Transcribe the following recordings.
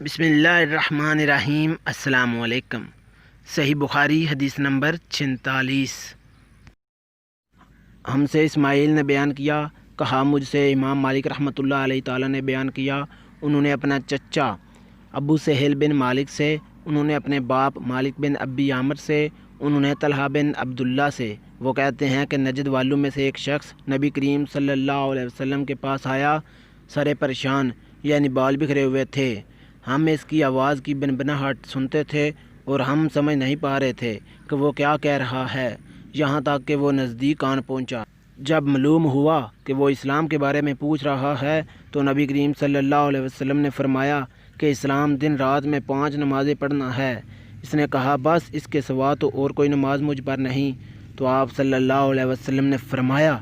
بسم اللہ الرحمن الرحیم۔ السلام علیکم۔ صحیح بخاری حدیث نمبر 46۔ ہم سے اسماعیل نے بیان کیا، کہا مجھ سے امام مالک رحمۃ اللہ علیہ تعالیٰ نے بیان کیا، انہوں نے اپنا چچا ابو سہیل بن مالک سے، انہوں نے اپنے باپ مالک بن ابی عامر سے، انہوں نے طلحہ بن عبداللہ سے، وہ کہتے ہیں کہ نجد والوں میں سے ایک شخص نبی کریم صلی اللہ علیہ وسلم کے پاس آیا، سرے پریشان یعنی بال بکھرے ہوئے تھے۔ ہم اس کی آواز کی بنبناہٹ سنتے تھے اور ہم سمجھ نہیں پا رہے تھے کہ وہ کیا کہہ رہا ہے، یہاں تک کہ وہ نزدیک آن پہنچا۔ جب معلوم ہوا کہ وہ اسلام کے بارے میں پوچھ رہا ہے تو نبی کریم صلی اللہ علیہ وسلم نے فرمایا کہ اسلام دن رات میں 5 نمازیں پڑھنا ہے۔ اس نے کہا بس اس کے سوا تو اور کوئی نماز مجھ پر نہیں، تو آپ صلی اللہ علیہ وسلم نے فرمایا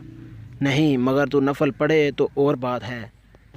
نہیں، مگر تو نفل پڑھے تو اور بات ہے۔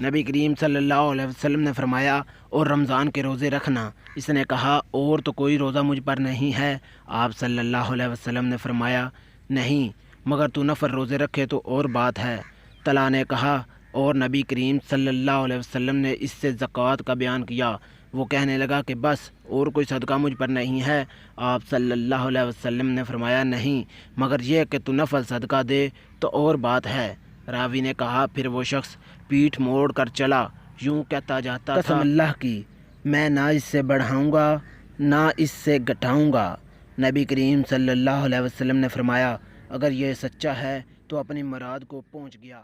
نبی کریم صلی اللہ علیہ وسلم نے فرمایا اور رمضان کے روزے رکھنا۔ اس نے کہا اور تو کوئی روزہ مجھ پر نہیں ہے۔ آپ صلی اللہ علیہ وسلم نے فرمایا نہیں، مگر تو نفل روزے رکھے تو اور بات ہے۔ طلحہ نے کہا اور نبی کریم صلی اللہ علیہ وسلم نے اس سے زکوٰۃ کا بیان کیا۔ وہ کہنے لگا کہ بس اور کوئی صدقہ مجھ پر نہیں ہے۔ آپ صلی اللہ علیہ وسلم نے فرمایا نہیں، مگر یہ کہ تو نفل صدقہ دے تو اور بات ہے۔ راوی نے کہا پھر وہ شخص پیٹھ موڑ کر چلا، یوں کہتا جاتا تھا قسم اللہ کی، میں نہ اس سے بڑھاؤں گا نہ اس سے گھٹاؤں گا۔ نبی کریم صلی اللہ علیہ وسلم نے فرمایا اگر یہ سچا ہے تو اپنی مراد کو پہنچ گیا۔